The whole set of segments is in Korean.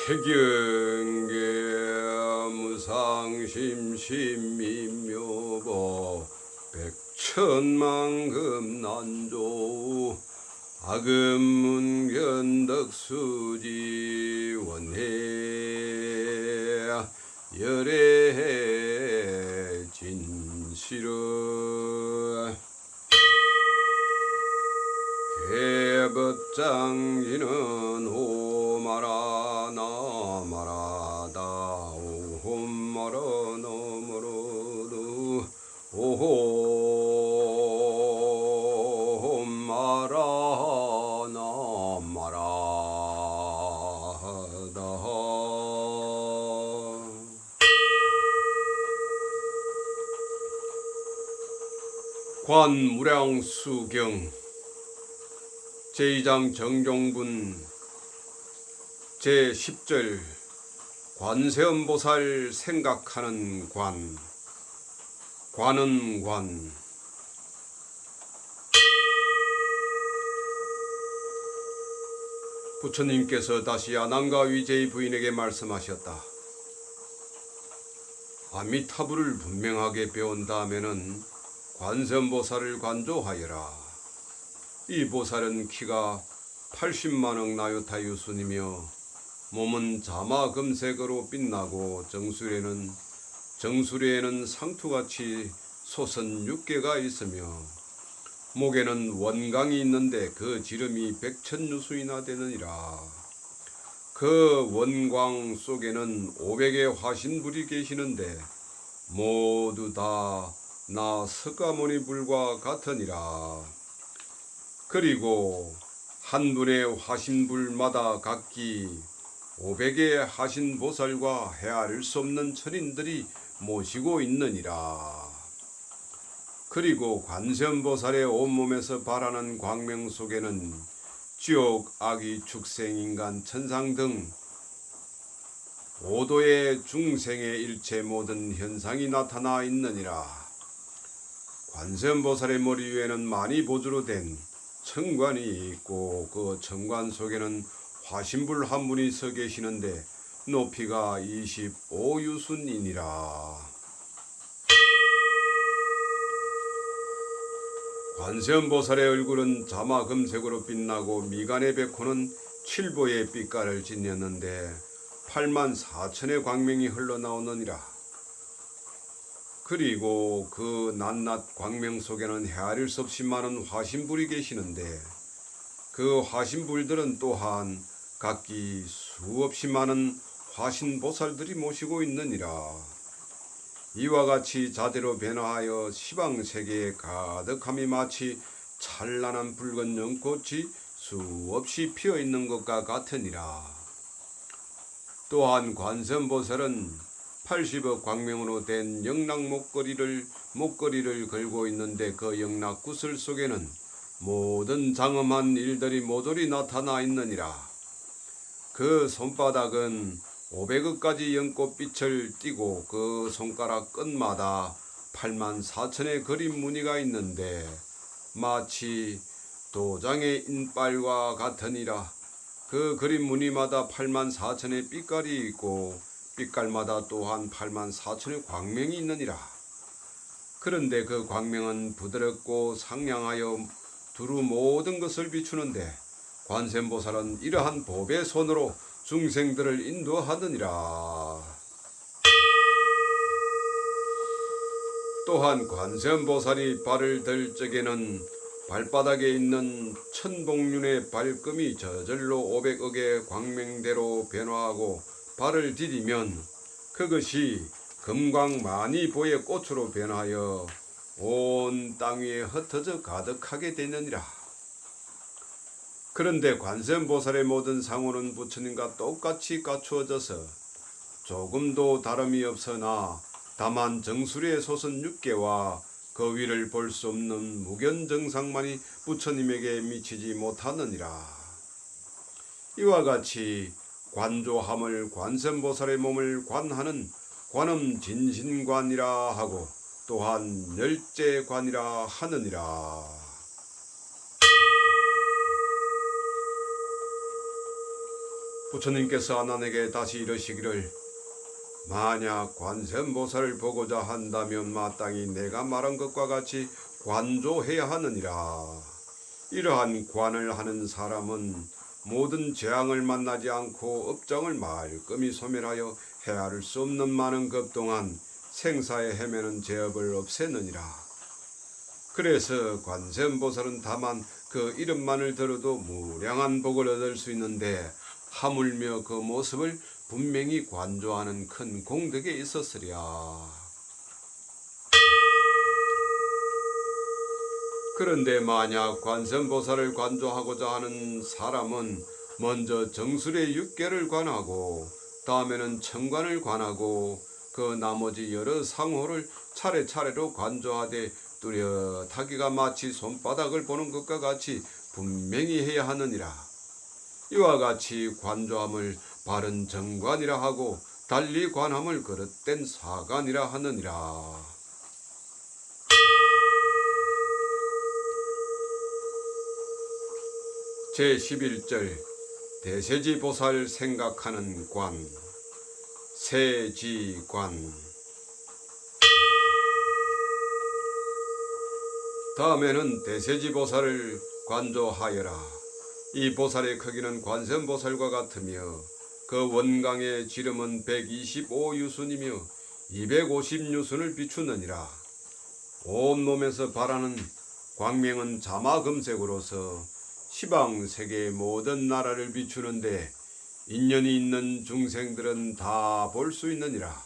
태경계 무상심심미묘보 백천만금난조 악음문견덕수지 원해 열애 진실은 개법장지는 오마라 나마라다 오홈마라 너머로도 오홈마라 나마라다 관무량수경 제2장 정종분 제10절 관세음보살 생각하는 관. 관은 관. 부처님께서 다시 아난가 위제의 부인에게 말씀하셨다. 아미타불을 분명하게 배운 다음에는 관세음보살을 관조하여라. 이 보살은 키가 80만억 나요타 유순이며 몸은 자마금색으로 빛나고 정수리에는 상투같이 솟은 육계가 있으며 목에는 원광이 있는데 그 지름이 100,000유수이나 되느니라. 그 원광 속에는 500의 화신불이 계시는데 모두 다 나 석가모니불과 같으니라. 그리고 한 분의 화신불마다 각기 500의 하신보살과 헤아릴 수 없는 천인들이 모시고 있느니라. 그리고 관세음보살의 온몸에서 발하는 광명 속에는 지옥, 악의, 축생, 인간, 천상 등 5도의 중생의 일체 모든 현상이 나타나 있느니라. 관세음보살의 머리 위에는 많이 보주로 된 청관이 있고 그 청관 속에는 화신불 한 분이 서 계시는데 높이가 25유순이니라. 관세음보살의 얼굴은 자마금색으로 빛나고 미간의 백호는 칠보의 빛깔을 지녔는데 84,000의 광명이 흘러나오느니라. 그리고 그 낱낱 광명 속에는 헤아릴 수 없이 많은 화신불이 계시는데 그 화신불들은 또한 각기 수없이 많은 화신보살들이 모시고 있느니라. 이와 같이 자대로 변화하여 시방세계에 가득함이 마치 찬란한 붉은 연꽃이 수없이 피어있는 것과 같으니라. 또한 관세음보살은 80억 광명으로 된 영락 목걸이를 걸고 있는데 그 영락 구슬 속에는 모든 장엄한 일들이 모조리 나타나 있느니라. 그 손바닥은 500억가지 연꽃빛을 띠고 그 손가락 끝마다 84,000의 그림 무늬가 있는데 마치 도장의 인빨과 같으니라. 그 그림 무늬마다 84,000의 빛깔이 있고 빛깔마다 또한 84,000의 광명이 있느니라. 그런데 그 광명은 부드럽고 상냥하여 두루 모든 것을 비추는데 관세음보살은 이러한 법의 손으로 중생들을 인도하느니라. 또한 관세음보살이 발을 들 적에는 발바닥에 있는 천복륜의 발금이 저절로 500억의 광명대로 변화하고 발을 디디면 그것이 금광만이보의 꽃으로 변하여 온 땅 위에 흩어져 가득하게 되느니라. 그런데 관세음보살의 모든 상호는 부처님과 똑같이 갖추어져서 조금도 다름이 없으나 다만 정수리에 솟은 육계와 그 위를 볼 수 없는 무견정상만이 부처님에게 미치지 못하느니라. 이와 같이 관조함을 관세음보살의 몸을 관하는 관음진신관이라 하고 또한 열제관이라 하느니라. 부처님께서 아난에게 다시 이러시기를 만약 관세음보살을 보고자 한다면 마땅히 내가 말한 것과 같이 관조해야 하느니라. 이러한 관을 하는 사람은 모든 재앙을 만나지 않고 업장을 말끔히 소멸하여 헤아릴 수 없는 많은 급 동안 생사에 헤매는 죄업을 없애느니라. 그래서 관세음보살은 다만 그 이름만을 들어도 무량한 복을 얻을 수 있는데 하물며 그 모습을 분명히 관조하는 큰 공덕에 있었으랴. 그런데 만약 관세음보살을 관조하고자 하는 사람은 먼저 정술의 6개를 관하고 다음에는 천관을 관하고 그 나머지 여러 상호를 차례차례로 관조하되 뚜렷하기가 마치 손바닥을 보는 것과 같이 분명히 해야 하느니라. 이와 같이 관조함을 바른 정관이라 하고 달리 관함을 그릇된 사관이라 하느니라. 제11절 대세지보살 생각하는 관. 세지관. 다음에는 대세지보살을 관조하여라. 이 보살의 크기는 관세음보살과 같으며 그 원광의 지름은 125유순이며 250유순을 비추느니라. 온몸에서 발하는 광명은 자마금색으로서 시방세계의 모든 나라를 비추는데 인연이 있는 중생들은 다 볼 수 있느니라.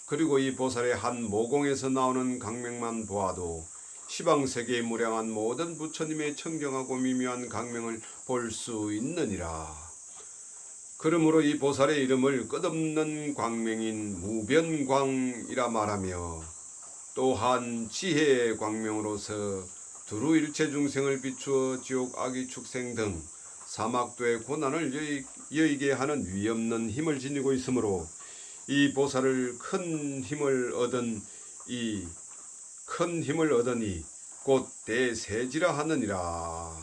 그리고 이 보살의 한 모공에서 나오는 강명만 보아도 시방세계의 무량한 모든 부처님의 청정하고 미묘한 강명을 볼 수 있느니라. 그러므로 이 보살의 이름을 끝없는 광명인 무변광이라 말하며 또한 지혜의 광명으로서 두루 일체 중생을 비추어 지옥 악의 축생 등 사막도의 고난을 여의게 하는 위없는 힘을 지니고 있으므로 이 보살을 큰 힘을 얻으니 곧 대세지라 하느니라.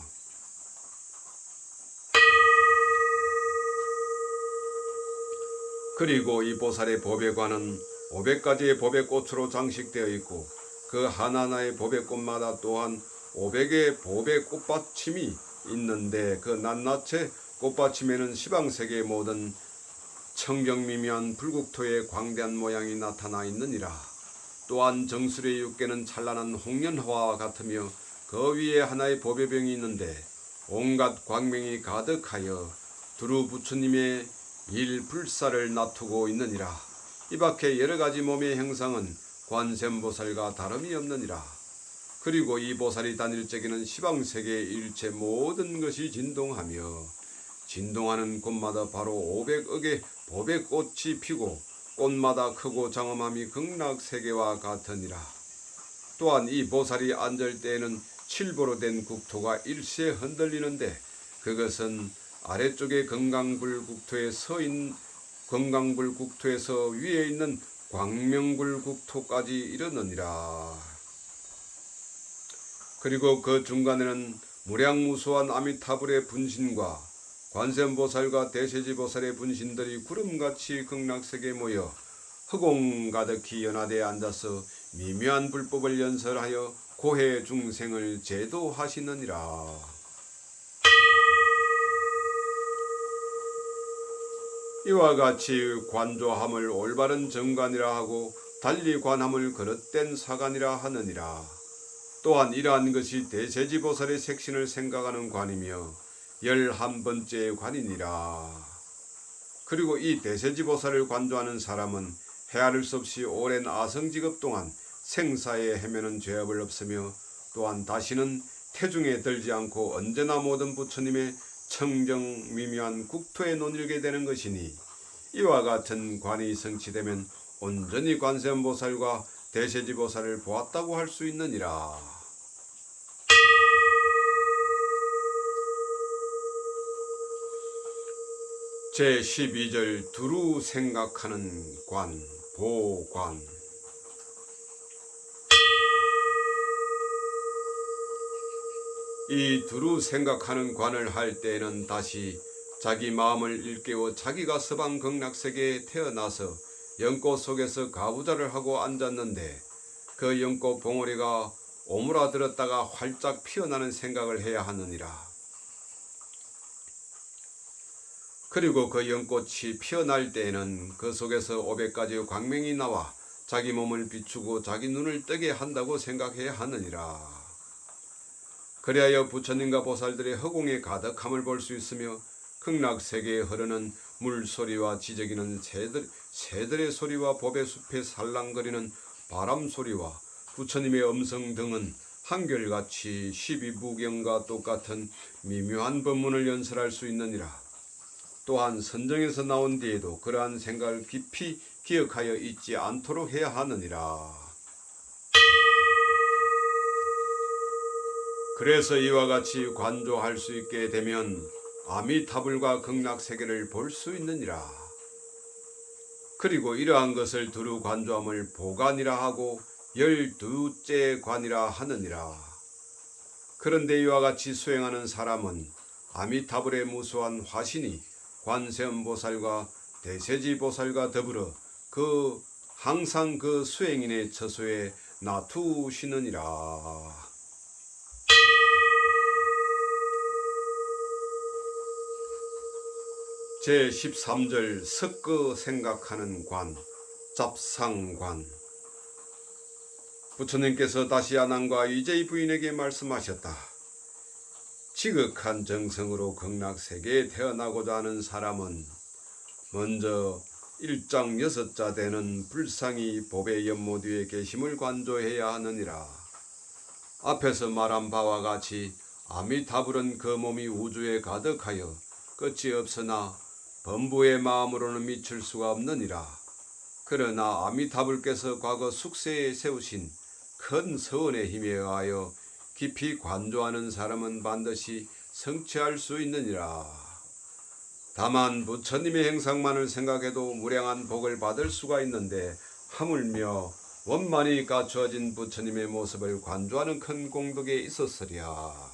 그리고 이 보살의 법회관은 500가지의 법의 꽃으로 장식되어 있고 그 하나하나의 법의 꽃마다 또한 500의 법의 꽃받침이 있는데 그 낱낱의 꽃받침에는 시방세계의 모든 청정미묘한 불국토의 광대한 모양이 나타나 있느니라. 또한 정술의 6개는 찬란한 홍련화와 같으며 그 위에 하나의 법의 병이 있는데 온갖 광명이 가득하여 두루 부처님의 일불사를 나투고 있느니라. 이 밖에 여러가지 몸의 형상은 관세음보살과 다름이 없느니라. 그리고 이 보살이 다닐 적에는 시방세계의 일체 모든 것이 진동하며 진동하는 곳마다 바로 500억의 법의 꽃이 피고 꽃마다 크고 장엄함이 극락세계와 같으니라. 또한 이 보살이 앉을 때에는 칠보로 된 국토가 일시에 흔들리는데 그것은 아래쪽의 건강불 국토에서 위에 있는 광명불 국토까지 이르느니라. 그리고 그 중간에는 무량무수한 아미타불의 분신과 관세음보살과 대세지보살의 분신들이 구름같이 극락세계에 모여 허공 가득히 연화되어 앉아서 미묘한 불법을 연설하여 고해 중생을 제도하시느니라. 이와 같이 관조함을 올바른 정관이라 하고 달리 관함을 그릇된 사관이라 하느니라. 또한 이러한 것이 대세지보살의 색신을 생각하는 관이며 11번째의 관이니라. 그리고 이 대세지보살을 관조하는 사람은 헤아릴 수 없이 오랜 아성직업 동안 생사에 헤매는 죄업을 없으며 또한 다시는 태중에 들지 않고 언제나 모든 부처님의 청정 미묘한 국토에 논일게 되는 것이니 이와 같은 관이 성취되면 온전히 관세음보살과 대세지보살을 보았다고 할 수 있느니라. 제12절 두루 생각하는 관, 보관. 이 두루 생각하는 관을 할 때에는 다시 자기 마음을 일깨워 자기가 서방 극락세계에 태어나서 연꽃 속에서 가부좌를 하고 앉았는데 그 연꽃 봉오리가 오므라들었다가 활짝 피어나는 생각을 해야 하느니라. 그리고 그 연꽃이 피어날 때에는 그 속에서 500가지의 광명이 나와 자기 몸을 비추고 자기 눈을 뜨게 한다고 생각해야 하느니라. 그리하여 부처님과 보살들의 허공의 가득함을 볼 수 있으며 극락세계에 흐르는 물소리와 지저귀는 새들의 소리와 법의 숲에 살랑거리는 바람소리와 부처님의 음성 등은 한결같이 12무경과 똑같은 미묘한 법문을 연설할 수 있느니라. 또한 선정에서 나온 뒤에도 그러한 생각을 깊이 기억하여 잊지 않도록 해야 하느니라. 그래서 이와 같이 관조할 수 있게 되면 아미타불과 극락세계를 볼 수 있느니라. 그리고 이러한 것을 두루 관조함을 보관이라 하고 12째 관이라 하느니라. 그런데 이와 같이 수행하는 사람은 아미타불의 무수한 화신이 관세음보살과 대세지보살과 더불어 항상 그 수행인의 처소에 놔두시느니라. 제13절 섞어 생각하는 관, 잡상관. 부처님께서 다시 아난과 이제의 부인에게 말씀하셨다. 지극한 정성으로 극락세계에 태어나고자 하는 사람은 먼저 1장 6자 되는 불상이 법의 연못 위에 계심을 관조해야 하느니라. 앞에서 말한 바와 같이 아미타불은 그 몸이 우주에 가득하여 끝이 없으나 범부의 마음으로는 미칠 수가 없느니라. 그러나 아미타불께서 과거 숙세에 세우신 큰 서원의 힘에 의하여 깊이 관조하는 사람은 반드시 성취할 수 있느니라. 다만 부처님의 행상만을 생각해도 무량한 복을 받을 수가 있는데 하물며 원만히 갖추어진 부처님의 모습을 관조하는 큰 공덕에 있었으랴.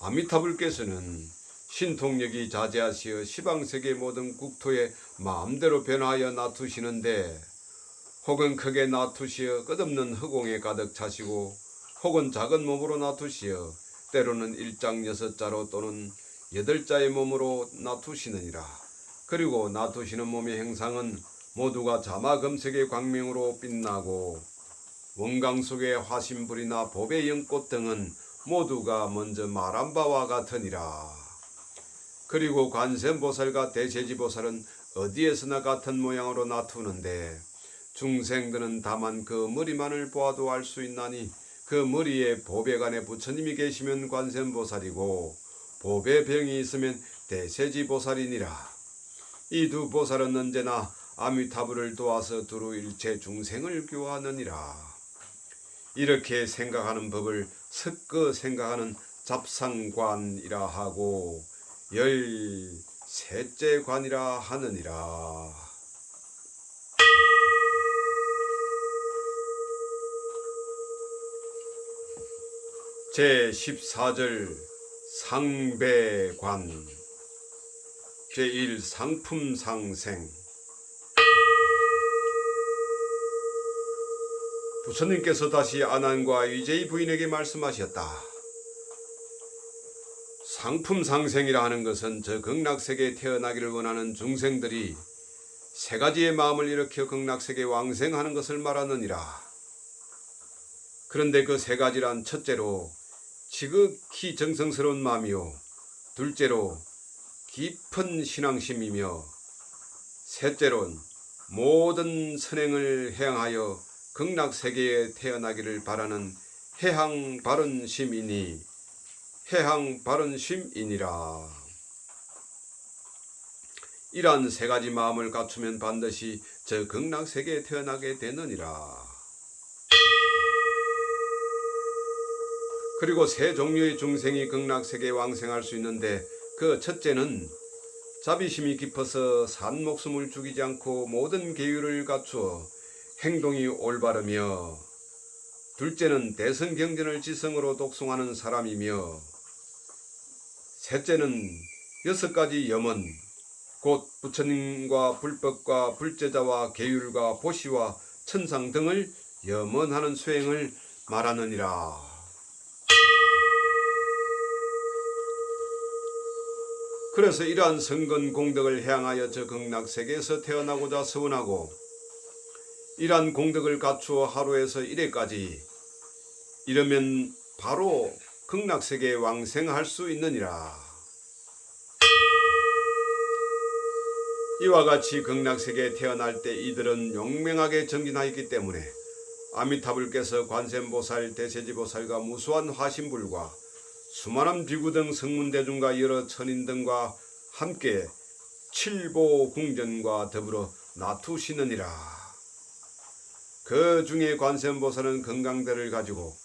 아미타불께서는 신통력이 자제하시어 시방세계 모든 국토에 마음대로 변화하여 놔두시는데 혹은 크게 놔두시어 끝없는 허공에 가득 차시고 혹은 작은 몸으로 놔두시어 때로는 1장 6자로 또는 8자의 몸으로 놔두시느니라. 그리고 놔두시는 몸의 형상은 모두가 자마금색의 광명으로 빛나고 원강 속의 화신불이나 법의 연꽃 등은 모두가 먼저 말한 바와 같으니라. 그리고 관세음보살과 대세지보살은 어디에서나 같은 모양으로 놔두는데 중생들은 다만 그 머리만을 보아도 알 수 있나니 그 머리에 보백 안에 부처님이 계시면 관세음보살이고 보배 병이 있으면 대세지보살이니라. 이 두 보살은 언제나 아미타불을 도와서 두루 일체 중생을 교화하느니라. 이렇게 생각하는 법을 섞어 생각하는 잡상관이라 하고 13째 관이라 하느니라. 제14절 상배관. 제1 상품상생. 부처님께서 다시 아난과 위제의 부인에게 말씀하셨다. 상품상생이라 하는 것은 저 극락세계에 태어나기를 원하는 중생들이 세 가지의 마음을 일으켜 극락세계에 왕생하는 것을 말하느니라. 그런데 그 세 가지란 첫째로 지극히 정성스러운 마음이요, 둘째로 깊은 신앙심이며 셋째로는 모든 선행을 행하여 극락세계에 태어나기를 바라는 해향바른심이니라. 이러한 세 가지 마음을 갖추면 반드시 저 극락세계에 태어나게 되느니라. 그리고 세 종류의 중생이 극락세계에 왕생할 수 있는데 그 첫째는 자비심이 깊어서 산 목숨을 죽이지 않고 모든 계율을 갖추어 행동이 올바르며, 둘째는 대선경전을 지성으로 독송하는 사람이며, 셋째는 6가지 염원 곧 부처님과 불법과 불제자와 계율과 보시와 천상 등을 염원하는 수행을 말하느니라. 그래서 이러한 성근 공덕을 향하여 저 극락세계에서 태어나고자 서원하고 이러한 공덕을 갖추어 하루에서 1회까지 이르면 바로 극락세계에 왕생할 수 있느니라. 이와 같이 극락세계에 태어날 때 이들은 용맹하게 정진하였기 때문에 아미타불께서 관세음보살, 대세지보살과 무수한 화신불과 수많은 비구 등 성문대중과 여러 천인 등과 함께 칠보궁전과 더불어 나투시느니라. 그 중에 관세음보살은 건강대를 가지고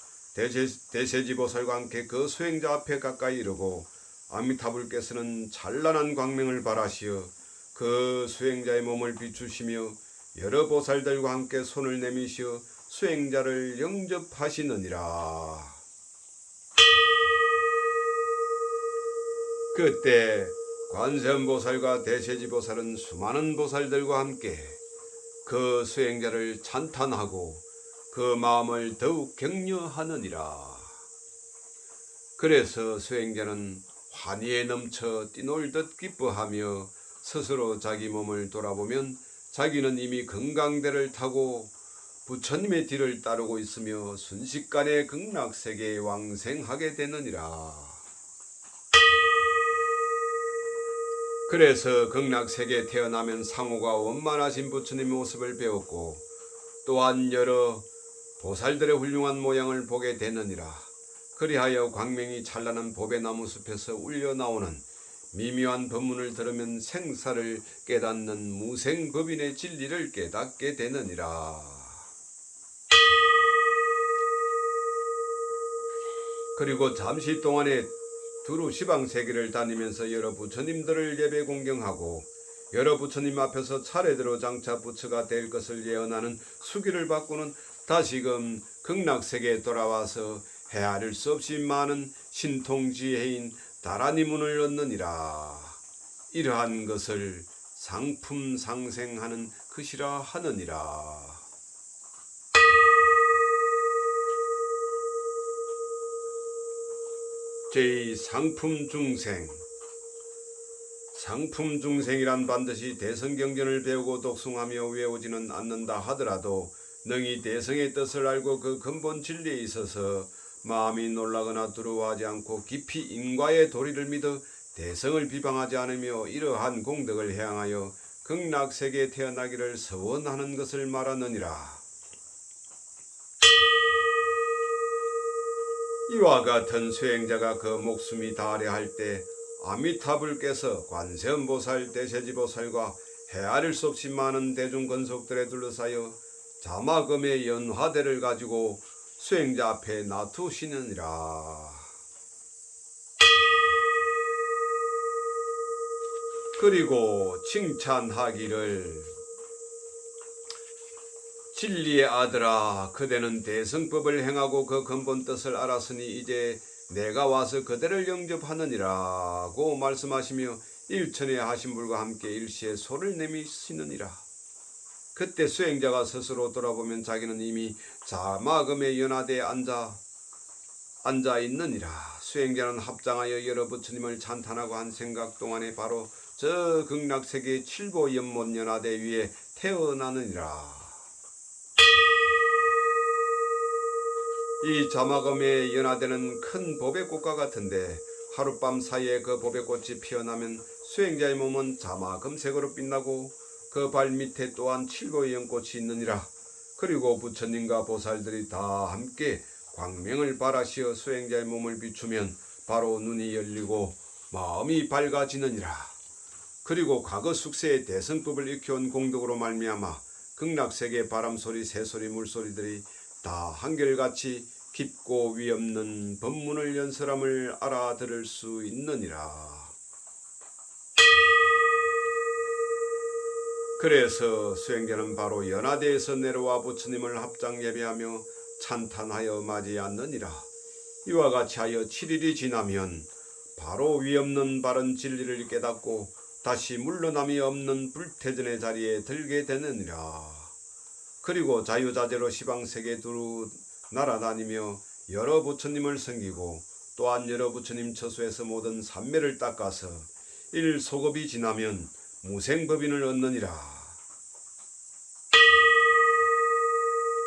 대세지보살과 함께 그 수행자 앞에 가까이 이르고 아미타불께서는 찬란한 광명을 발하시어 그 수행자의 몸을 비추시며 여러 보살들과 함께 손을 내미시어 수행자를 영접하시느니라. 그때 관세음보살과 대세지보살은 수많은 보살들과 함께 그 수행자를 찬탄하고 그 마음을 더욱 격려하느니라. 그래서 수행자는 환희에 넘쳐 뛰놀듯 기뻐하며 스스로 자기 몸을 돌아보면 자기는 이미 건강대를 타고 부처님의 뒤를 따르고 있으며 순식간에 극락세계에 왕생하게 되느니라. 그래서 극락세계에 태어나면 상호가 원만하신 부처님의 모습을 배웠고 또한 여러 보살들의 훌륭한 모양을 보게 되느니라. 그리하여 광명이 찬란한 보배나무 숲에서 울려나오는 미묘한 법문을 들으면 생사를 깨닫는 무생법인의 진리를 깨닫게 되느니라. 그리고 잠시 동안에 두루 시방세계를 다니면서 여러 부처님들을 예배 공경하고 여러 부처님 앞에서 차례대로 장차 부처가 될 것을 예언하는 수기를 받고는 다시금 극락세계에 돌아와서 헤아릴 수 없이 많은 신통지혜인 다라니문을 얻느니라. 이러한 것을 상품상생하는 것이라 하느니라. 제2상품중생. 상품중생이란 반드시 대성경전을 배우고 독송하며 외우지는 않는다 하더라도 능히 대성의 뜻을 알고 그 근본 진리에 있어서 마음이 놀라거나 두려워하지 않고 깊이 인과의 도리를 믿어 대성을 비방하지 않으며 이러한 공덕을 향하여 극락세계에 태어나기를 서원하는 것을 말하느니라. 이와 같은 수행자가 그 목숨이 다하려 할 때 아미타불께서 관세음보살, 대세지보살과 헤아릴 수 없이 많은 대중건속들에 둘러싸여 자마금의 연화대를 가지고 수행자 앞에 놔두시느니라. 그리고 칭찬하기를 진리의 아들아, 그대는 대성법을 행하고 그 근본 뜻을 알았으니 이제 내가 와서 그대를 영접하느니라고 말씀하시며 일천의 하신불과 함께 일시에 소를 내미시느니라. 그때 수행자가 스스로 돌아보면 자기는 이미 자마금의 연화대에 앉아 있느니라. 수행자는 합장하여 여러 부처님을 찬탄하고 한 생각 동안에 바로 저 극락세계의 칠보연못 연화대 위에 태어나느니라. 이 자마금의 연화대는 큰 보배꽃과 같은데 하룻밤 사이에 그 보배꽃이 피어나면 수행자의 몸은 자마금색으로 빛나고 그 발밑에 또한 칠보의 연꽃이 있느니라. 그리고 부처님과 보살들이 다 함께 광명을 발하시어 수행자의 몸을 비추면 바로 눈이 열리고 마음이 밝아지느니라. 그리고 과거 숙세의 대성법을 익혀온 공덕으로 말미암아 극락세계의 바람소리, 새소리, 물소리들이 다 한결같이 깊고 위없는 법문을 연설함을 알아들을 수 있느니라. 그래서 수행자는 바로 연화대에서 내려와 부처님을 합장 예배하며 찬탄하여 맞이하느니라. 이와 같이 하여 7일이 지나면 바로 위 없는 바른 진리를 깨닫고 다시 물러남이 없는 불태전의 자리에 들게 되느니라. 그리고 자유자재로 시방세계 두루 날아다니며 여러 부처님을 섬기고 또한 여러 부처님 처소에서 모든 삼매를 닦아서 일소급이 지나면 무생법인을 얻느니라.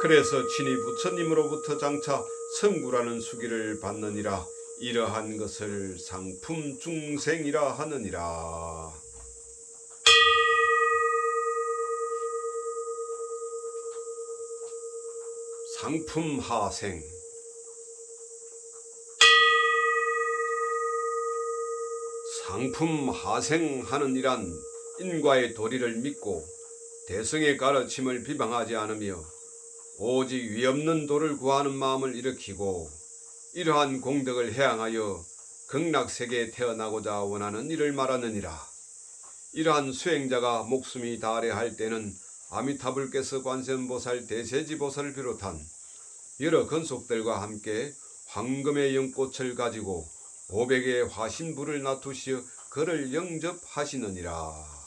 그래서 친히 부처님으로부터 장차 성구라는 수기를 받느니라. 이러한 것을 상품 중생이라 하느니라. 상품 하생. 상품 하생하는 이란 인과의 도리를 믿고 대승의 가르침을 비방하지 않으며 오직 위 없는 도를 구하는 마음을 일으키고 이러한 공덕을 해양하여 극락세계에 태어나고자 원하는 이를 말하느니라. 이러한 수행자가 목숨이 다하려 할 때는 아미타불께서 관세음보살 대세지보살을 비롯한 여러 건속들과 함께 황금의 연꽃을 가지고 500의 화신불을 놔두시어 그를 영접하시느니라.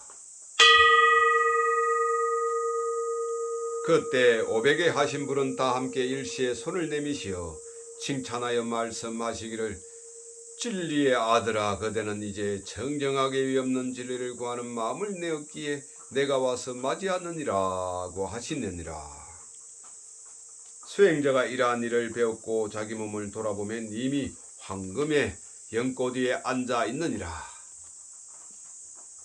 그때 500의 하신불은 다 함께 일시에 손을 내미시어 칭찬하여 말씀하시기를 진리의 아들아, 그대는 이제 정정하게 위 없는 진리를 구하는 마음을 내었기에 내가 와서 맞이하느니라고 하시느니라. 수행자가 이러한 일을 배웠고 자기 몸을 돌아보면 이미 황금의 연꽃 위에 앉아 있느니라.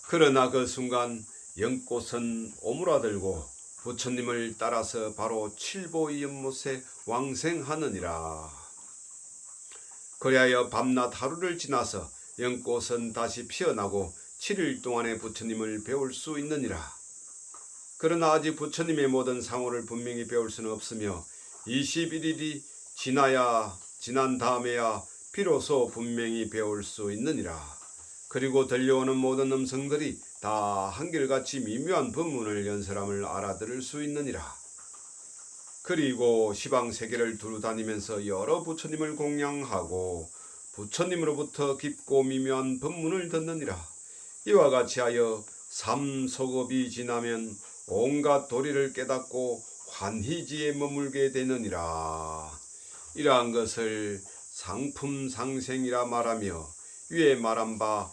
그러나 그 순간 연꽃은 오므라들고 부처님을 따라서 바로 칠보이 연못에 왕생하느니라. 그리하여 밤낮 하루를 지나서 연꽃은 다시 피어나고 7일 동안의 부처님을 배울 수 있느니라. 그러나 아직 부처님의 모든 상호를 분명히 배울 수는 없으며 21일이 지난 다음에야 비로소 분명히 배울 수 있느니라. 그리고 들려오는 모든 음성들이 다 한결같이 미묘한 법문을 연설함을 알아들을 수 있느니라. 그리고 시방세계를 두루 다니면서 여러 부처님을 공양하고 부처님으로부터 깊고 미묘한 법문을 듣느니라. 이와 같이 하여 삼소급이 지나면 온갖 도리를 깨닫고 환희지에 머물게 되느니라. 이러한 것을 상품상생이라 말하며 위에 말한 바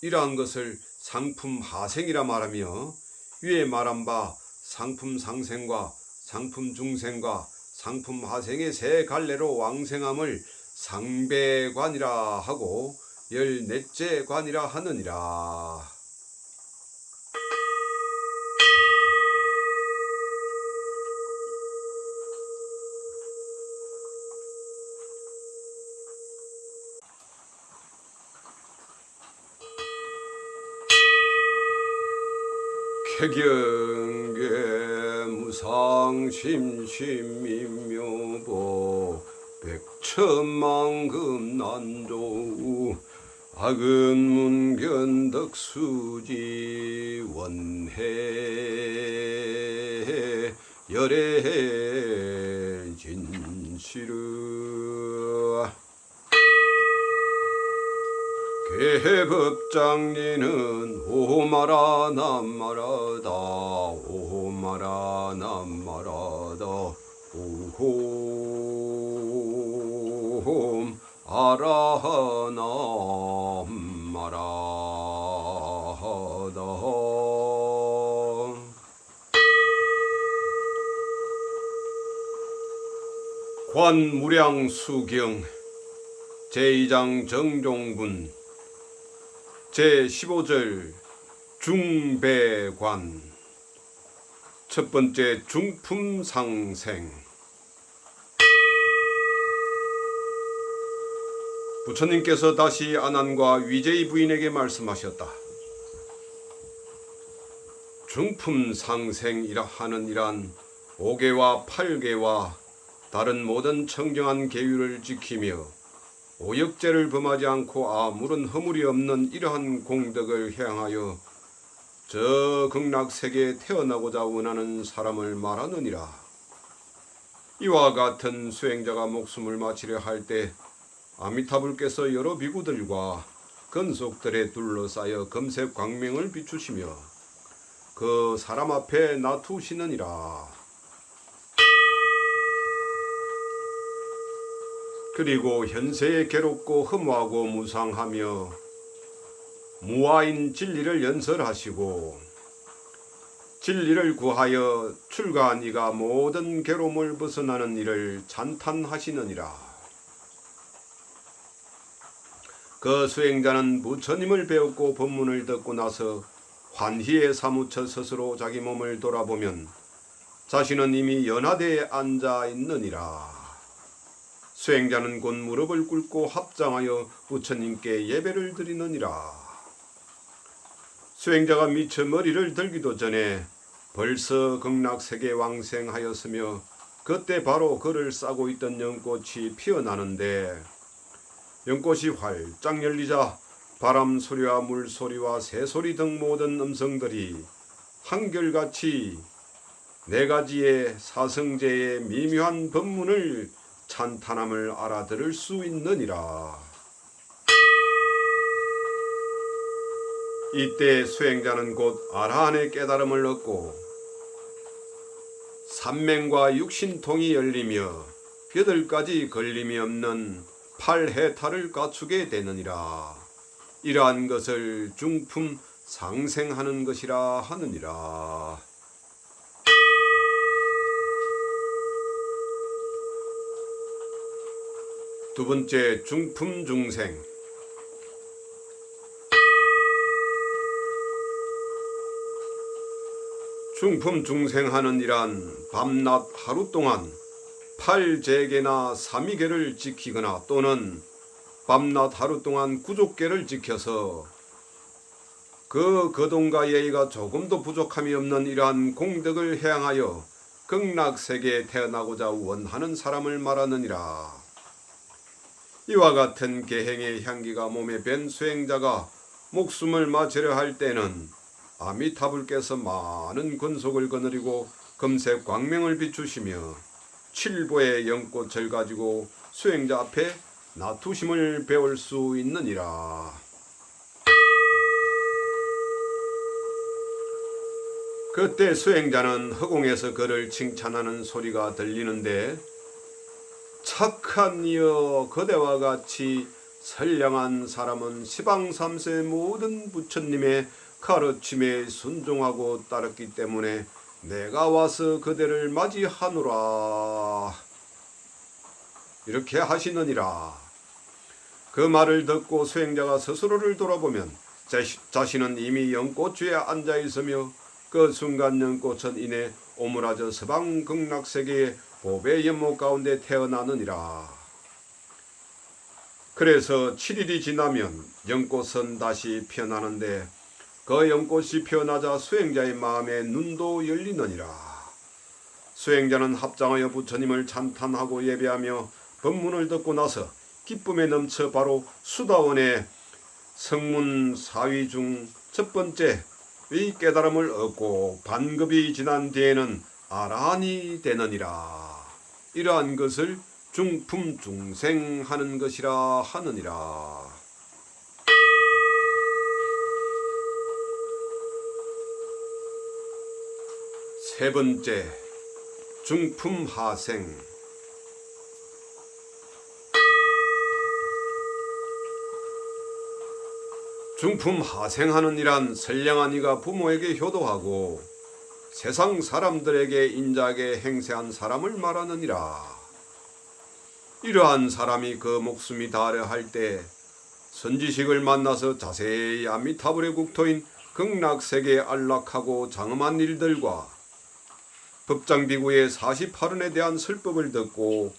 이러한 것을 상품하생이라 말하며 위에 말한 바 상품상생과 상품중생과 상품하생의 세 갈래로 왕생함을 상배관이라 하고 14째 관이라 하느니라. 쾌경계 무상심심미묘보 백천만금난조 악은문견덕수지 원해 열애 진시르 개법장리는 오마라 남마라다 오마라 남마라다 오홈 아라하남마라다 관무량수경 제2장 정종분 제15절 중배관 첫 번째 중품상생. 부처님께서 다시 아난과 위제이 부인에게 말씀하셨다. 중품상생이라 하는 이란 5계와 8계와 다른 모든 청정한 계율을 지키며 오역죄를 범하지 않고 아무런 허물이 없는 이러한 공덕을 향하여 저 극락세계에 태어나고자 원하는 사람을 말하느니라. 이와 같은 수행자가 목숨을 마치려 할 때 아미타불께서 여러 비구들과 건속들에 둘러싸여 금색 광명을 비추시며 그 사람 앞에 놔두시느니라. 그리고 현세에 괴롭고 흠모하고 무상하며 무아인 진리를 연설하시고 진리를 구하여 출가한 이가 모든 괴로움을 벗어나는 일을 찬탄하시느니라. 그 수행자는 부처님을 배웠고 법문을 듣고 나서 환희에 사무쳐 스스로 자기 몸을 돌아보면 자신은 이미 연화대에 앉아 있느니라. 수행자는 곧 무릎을 꿇고 합장하여 부처님께 예배를 드리느니라. 수행자가 미처 머리를 들기도 전에 벌써 극락세계에 왕생하였으며 그때 바로 그를 싸고 있던 연꽃이 피어나는데 연꽃이 활짝 열리자 바람 소리와 물 소리와 새 소리 등 모든 음성들이 한결같이 네 가지의 사성제의 미묘한 법문을 찬탄함을 알아들을 수 있느니라. 이때 수행자는 곧 아라한의 깨달음을 얻고 삼맹과 육신통이 열리며 8가지 걸림이 없는 8해탈을 갖추게 되느니라. 이러한 것을 중품 상생하는 것이라 하느니라. 두 번째, 중품 중생. 중품 중생하는 이란 밤낮 하루 동안 8제계나 3위계를 지키거나 또는 밤낮 하루 동안 9족계를 지켜서 그 거동과 예의가 조금도 부족함이 없는 이러한 공덕을 해양하여 극락세계에 태어나고자 원하는 사람을 말하느니라. 이와 같은 계행의 향기가 몸에 밴 수행자가 목숨을 마치려 할 때는 아미타불께서 많은 권속을 거느리고 금색 광명을 비추시며 7보의 연꽃을 가지고 수행자 앞에 놔두심을 배울 수 있느니라. 그때 수행자는 허공에서 그를 칭찬하는 소리가 들리는데 착한 이여, 그대와 같이 선량한 사람은 시방삼세 모든 부처님의 가르침에 순종하고 따랐기 때문에 내가 와서 그대를 맞이하노라. 이렇게 하시느니라. 그 말을 듣고 수행자가 스스로를 돌아보면 자신은 이미 연꽃 위에 앉아 있으며 그 순간 연꽃은 이내 오므라져 서방 극락세계의 보배 연못 가운데 태어나느니라. 그래서 7일이 지나면 연꽃은 다시 피어나는데 그 연꽃이 피어나자 수행자의 마음에 눈도 열리느니라. 수행자는 합장하여 부처님을 찬탄하고 예배하며 법문을 듣고 나서 기쁨에 넘쳐 바로 수다원의 성문 4위 중 첫 번째 의 깨달음을 얻고 반급이 지난 뒤에는 아라한이 되느니라. 이러한 것을 중품 중생하는 것이라 하느니라. 세 번째, 중품 하생. 중품 하생하는 이란 선량한 이가 부모에게 효도하고 세상 사람들에게 인자하게 행세한 사람을 말하느니라. 이러한 사람이 그 목숨이 다하려 할 때 선지식을 만나서 자세히 아미타불의 국토인 극락세계에 안락하고 장엄한 일들과 법장비구의 48원에 대한 설법을 듣고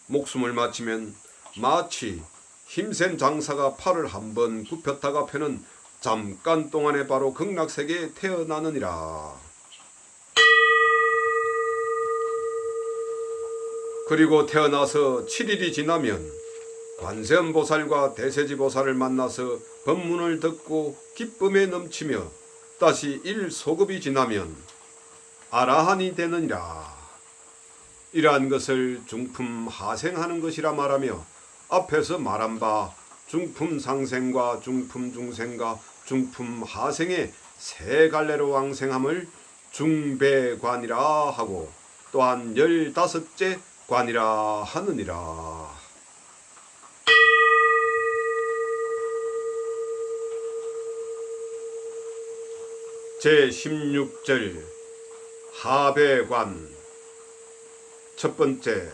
목숨을 마치면 마치 힘센 장사가 팔을 한번 굽혔다가 펴는 잠깐 동안에 바로 극락세계에 태어나느니라. 그리고 태어나서 7일이 지나면 관세음보살과 대세지보살을 만나서 법문을 듣고 기쁨에 넘치며 다시 1소급이 지나면 아라한이 되느니라. 이러한 것을 중품 하생하는 것이라 말하며 앞에서 말한 바 중품 상생과 중품 중생과 중품 하생의 세 갈래로 왕생함을 중배관이라 하고 또한 15째 관이라 하느니라. 제16절 하배관. 첫 번째,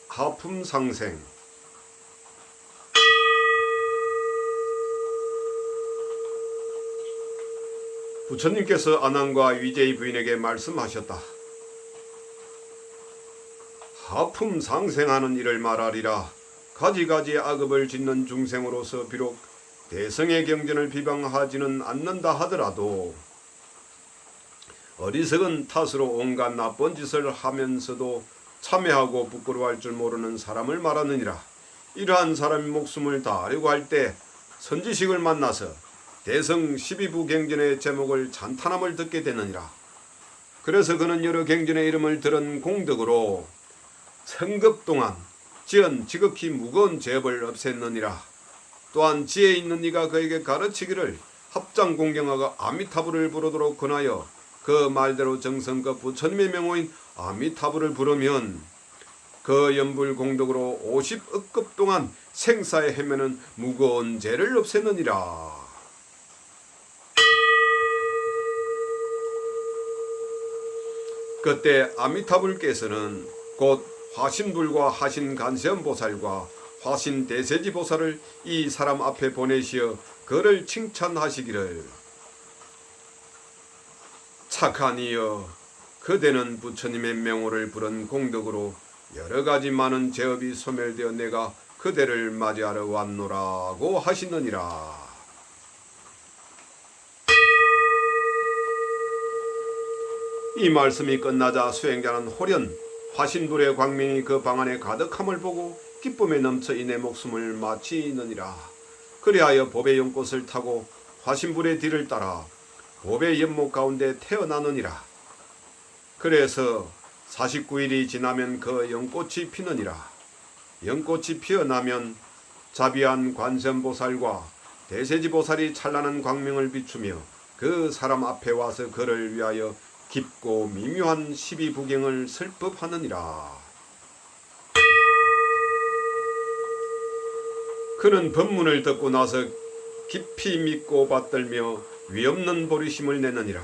하품상생. 부처님께서 아난과 위제의 부인에게 말씀하셨다. 하품상생하는 일을 말하리라. 가지가지 악업을 짓는 중생으로서 비록 대성의 경전을 비방하지는 않는다 하더라도 어리석은 탓으로 온갖 나쁜 짓을 하면서도 참회하고 부끄러워할 줄 모르는 사람을 말하느니라. 이러한 사람의 목숨을 다하려고 할 때 선지식을 만나서 대성 12부 경전의 제목을 찬탄함을 듣게 되느니라. 그래서 그는 여러 경전의 이름을 들은 공덕으로 성급 동안 지극히 무거운 죄업을 없앴느니라. 또한 지혜 있는 이가 그에게 가르치기를 합장 공경하고 아미타불을 부르도록 권하여 그 말대로 정성껏 부처님의 명호인 아미타불을 부르면 그 연불 공덕으로 50억급 동안 생사에 헤매는 무거운 죄를 없애느니라. 그때 아미타불께서는 곧 화신불과 화신간세음보살과 화신대세지보살을 이 사람 앞에 보내시어 그를 칭찬하시기를, 착한 이여, 그대는 부처님의 명호를 부른 공덕으로 여러가지 많은 죄업이 소멸되어 내가 그대를 맞이하러 왔노라고 하시느니라. 이 말씀이 끝나자 수행자는 홀연 화신불의 광명이 그 방 안에 가득함을 보고 기쁨에 넘쳐 이내 목숨을 마치느니라. 그리하여 법의 연꽃을 타고 화신불의 뒤를 따라 법의 연못 가운데 태어나느니라. 그래서 49일이 지나면 그 연꽃이 피느니라. 연꽃이 피어나면 자비한 관세음보살과 대세지보살이 찬란한 광명을 비추며 그 사람 앞에 와서 그를 위하여 깊고 미묘한 12부경을 설법하느니라. 그는 법문을 듣고 나서 깊이 믿고 받들며 위없는 보리심을 내느니라.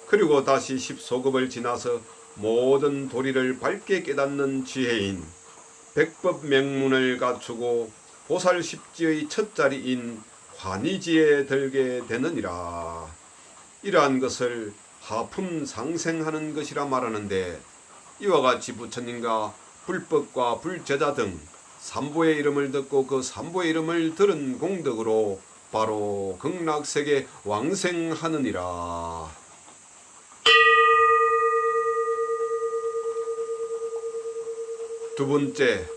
그리고 다시 10소급을 지나서 모든 도리를 밝게 깨닫는 지혜인 백법 명문을 갖추고 보살 십지의 첫 자리인 환희지에 들게 되느니라. 이러한 것을 하품상생하는 것이라 말하는데, 이와 같이 부처님과 불법과 불제자 등 삼보의 이름을 듣고 그 삼보의 이름을 들은 공덕으로 바로 극락세계 왕생하느니라. 두 번째,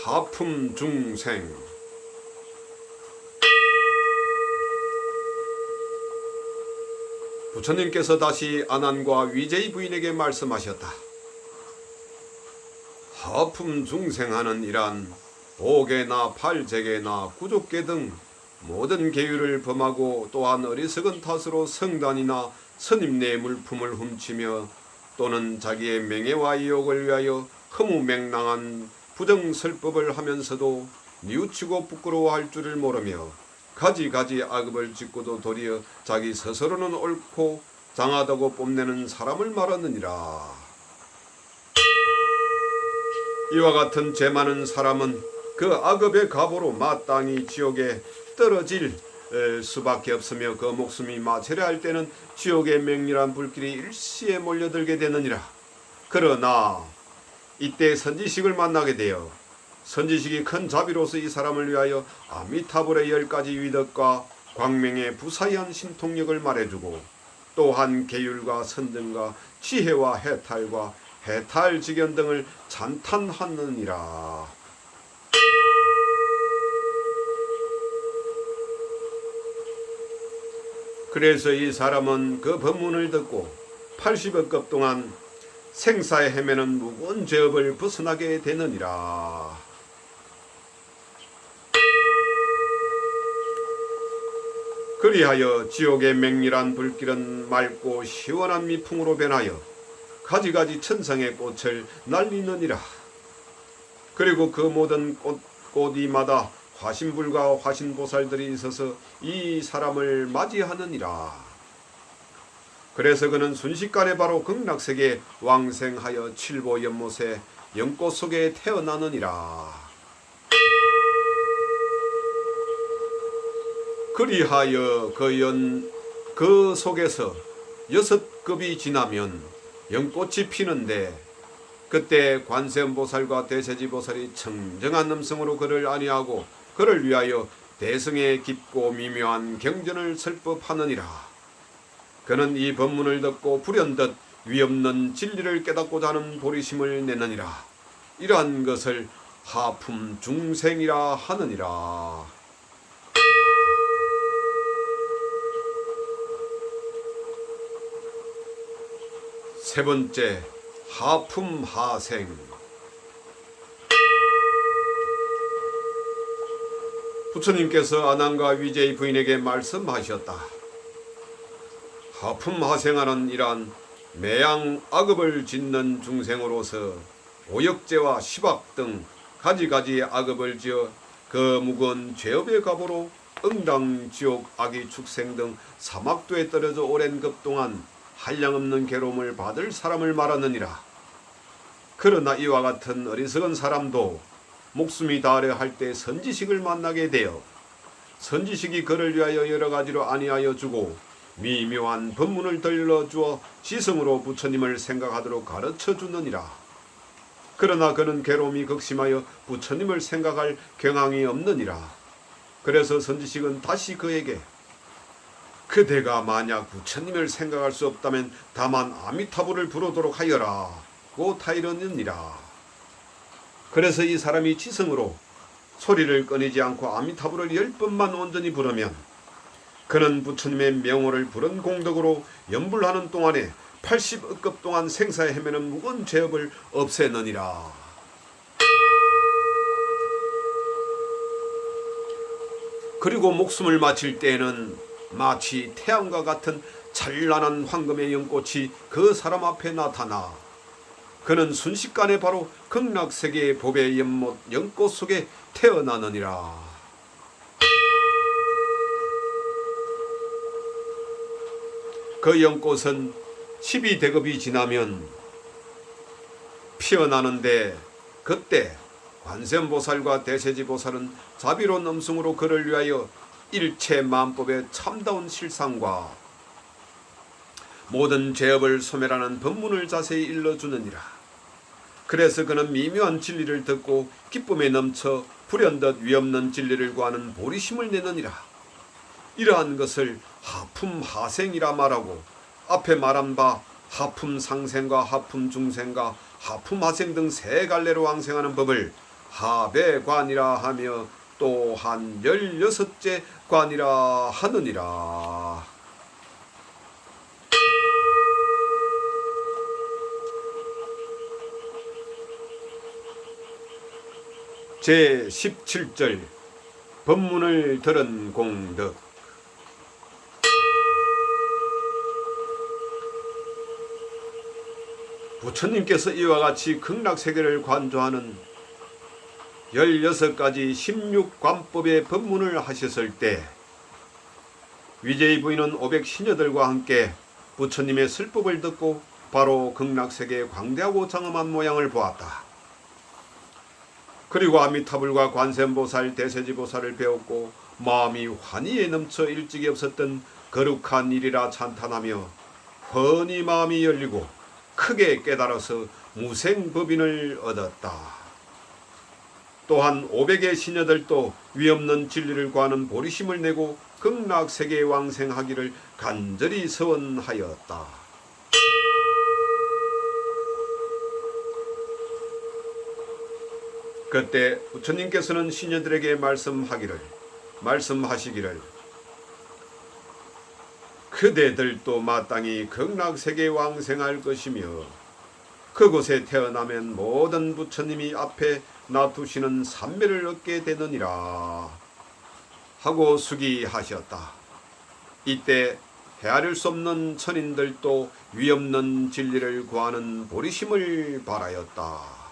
하품중생. 부처님께서 다시 아난과 위제의 부인에게 말씀하셨다. 하품중생하는 이란 도계나 팔제계나 구족계 등 모든 계율을 범하고 또한 어리석은 탓으로 성단이나 스님네 물품을 훔치며 또는 자기의 명예와 이욕을 위하여 허무맹랑한 부정설법을 하면서도 뉘우치고 부끄러워할 줄을 모르며 가지가지 악업을 짓고도 도리어 자기 스스로는 옳고 장하다고 뽐내는 사람을 말하느니라. 이와 같은 죄 많은 사람은 그 악업의 가보로 마땅히 지옥에 떨어질 수밖에 없으며 그 목숨이 마체를 때는 지옥의 맹렬한 불길이 일시에 몰려들게 되느니라. 그러나 이때 선지식을 만나게 되어 선지식이 큰 자비로서 이 사람을 위하여 아미타불의 10가지 위덕과 광명의 부사의한 신통력을 말해주고 또한 계율과 선정과 지혜와 해탈과 해탈직연 등을 찬탄하느니라. 그래서 이 사람은 그 법문을 듣고 80억급 동안 생사에 헤매는 무거운 죄업을 벗어나게 되느니라. 그리하여 지옥의 맹렬한 불길은 맑고 시원한 미풍으로 변하여 가지가지 천상의 꽃을 날리느니라. 그리고 그 모든 꽃이마다 화신불과 화신보살들이 있어서 이 사람을 맞이하느니라. 그래서 그는 순식간에 바로 극락세계에 왕생하여 칠보 연못의 연꽃 속에 태어나느니라. 그리하여 그 속에서 6급이 지나면 연꽃이 피는데, 그때 관세음보살과 대세지보살이 청정한 음성으로 그를 안위하고 그를 위하여 대승의 깊고 미묘한 경전을 설법하느니라. 그는 이 법문을 듣고 불현듯 위없는 진리를 깨닫고자 하는 보리심을 내느니라. 이러한 것을 하품 중생이라 하느니라. 세 번째, 하품하생. 부처님께서 아난과 위제의 부인에게 말씀하셨다. 하품하생하는 이란 매양 악업을 짓는 중생으로서 오역죄와 시박 등 가지가지 악업을 지어 그 무거운 죄업의 갑으로 응당, 지옥, 악의 축생 등 사막도에 떨어져 오랜 급 동안 한량없는 괴로움을 받을 사람을 말하느니라. 그러나 이와 같은 어리석은 사람도 목숨이 다하려 할 때 선지식을 만나게 되어 선지식이 그를 위하여 여러 가지로 안위하여 주고 미묘한 법문을 들려주어 지성으로 부처님을 생각하도록 가르쳐 주느니라. 그러나 그는 괴로움이 극심하여 부처님을 생각할 경향이 없느니라. 그래서 선지식은 다시 그에게 그대가 만약 부처님을 생각할 수 없다면 다만 아미타불을 부르도록 하여라 고 타이르느니라. 그래서 이 사람이 지성으로 소리를 꺼내지 않고 아미타불을 10번만 온전히 부르면 그는 부처님의 명호를 부른 공덕으로 연불하는 동안에 80억급 동안 생사에 헤매는 무거운 죄업을 없애느니라. 그리고 목숨을 마칠 때에는 마치 태양과 같은 찬란한 황금의 연꽃이 그 사람 앞에 나타나 그는 순식간에 바로 극락세계의 법의 연못 연꽃 속에 태어나느니라. 그 연꽃은 12대급이 지나면 피어나는데, 그때 관세음보살과 대세지보살은 자비로운 음성으로 그를 위하여 일체 만법의 참다운 실상과 모든 죄업을 소멸하는 법문을 자세히 일러주느니라. 그래서 그는 미묘한 진리를 듣고 기쁨에 넘쳐 불현듯 위없는 진리를 구하는 보리심을 내느니라. 이러한 것을 하품하생이라 말하고, 앞에 말한 바 하품상생과 하품중생과 하품하생 등 세 갈래로 왕생하는 법을 하배관이라 하며 또한 16째 관이라 하느니라. 제17절 법문을 들은 공덕. 부처님께서 이와 같이 극락세계를 관조하는 16가지 16관법의 법문을 하셨을 때 위제의 부인은 500시녀들과 함께 부처님의 설법을 듣고 바로 극락세계의 광대하고 장엄한 모양을 보았다. 그리고 아미타불과 관세음보살, 대세지보살을 배웠고 마음이 환희에 넘쳐 일찍이 없었던 거룩한 일이라 찬탄하며 훤히 마음이 열리고 크게 깨달아서 무생법인을 얻었다. 또한 500의 시녀들도 위없는 진리를 구하는 보리심을 내고 극락세계에 왕생하기를 간절히 서원하였다. 그때 부처님께서는 시녀들에게 말씀하시기를 그대들도 마땅히 극락세계에 왕생할 것이며 그곳에 태어나면 모든 부처님이 앞에 놔두시는 삼매를 얻게 되느니라 하고 수기하셨다. 이때 헤아릴 수 없는 천인들도 위없는 진리를 구하는 보리심을 바라였다.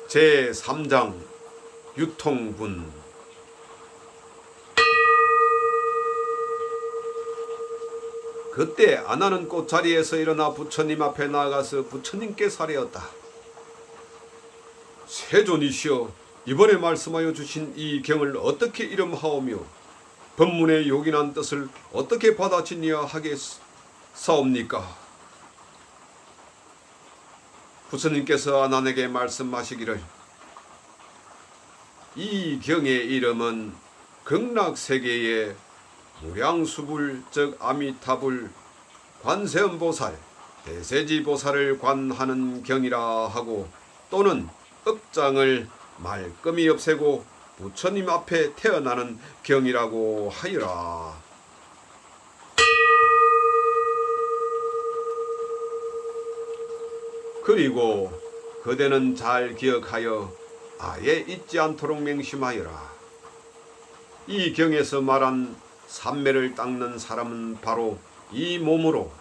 제3장 유통분. 그때 아나는 꽃자리에서 일어나 부처님 앞에 나아가서 부처님께 사례었다. 세존이시여, 이번에 말씀하여 주신 이 경을 어떻게 이름하오며 법문의 요긴한 뜻을 어떻게 받아지니야 하겠사옵니까? 부처님께서 아난에게 말씀하시기를, 이 경의 이름은 극락세계의 무량수불 즉 아미타불 관세음보살 대세지보살을 관하는 경이라 하고, 또는 업장을 말끔히 없애고 부처님 앞에 태어나는 경이라고 하여라. 그리고 그대는 잘 기억하여 아예 잊지 않도록 맹심하여라. 이 경에서 말한 삼매를 닦는 사람은 바로 이 몸으로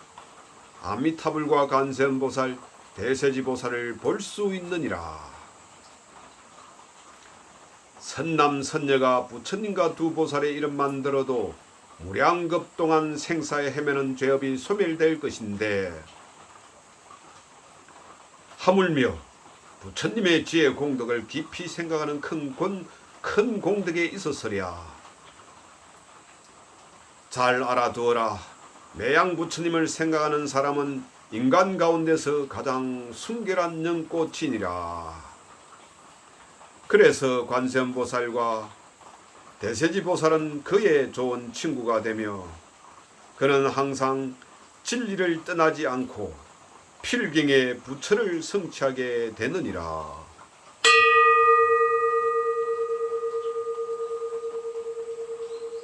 아미타불과 관세음보살 대세지보살을 볼 수 있느니라. 선남선녀가 부처님과 두 보살의 이름만 들어도 무량급 동안 생사에 헤매는 죄업이 소멸될 것인데, 하물며 부처님의 지혜 공덕을 깊이 생각하는 큰 공덕에 있어서랴. 잘 알아두어라. 매양 부처님을 생각하는 사람은 인간 가운데서 가장 순결한 연꽃이니라. 그래서 관세음보살과 대세지보살은 그의 좋은 친구가 되며, 그는 항상 진리를 떠나지 않고 필경의 부처를 성취하게 되느니라.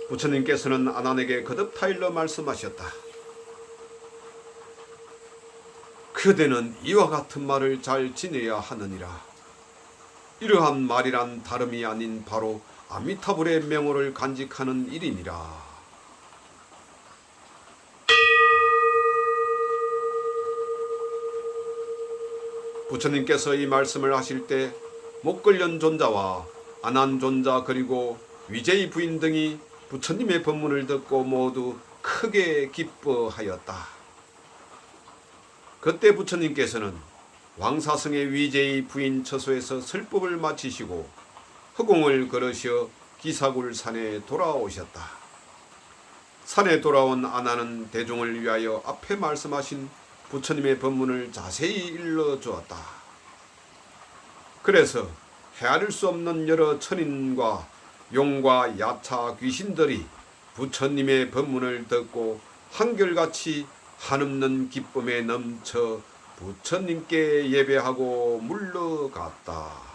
부처님께서는 아난에게 거듭 타일러 말씀하셨다. 그대는 이와 같은 말을 잘 지내야 하느니라. 이러한 말이란 다름이 아닌 바로 아미타불의 명호를 간직하는 일이니라. 부처님께서 이 말씀을 하실 때 목걸련 존자와 아난 존자 그리고 위제이 부인 등이 부처님의 법문을 듣고 모두 크게 기뻐하였다. 그때 부처님께서는 왕사성의 위제이 부인 처소에서 설법을 마치시고 허공을 걸으시어 기사굴산에 돌아오셨다. 산에 돌아온 아나는 대중을 위하여 앞에 말씀하신 부처님의 법문을 자세히 일러주었다. 그래서 헤아릴 수 없는 여러 천인과 용과 야차 귀신들이 부처님의 법문을 듣고 한결같이 한없는 기쁨에 넘쳐 부처님께 예배하고 물러갔다.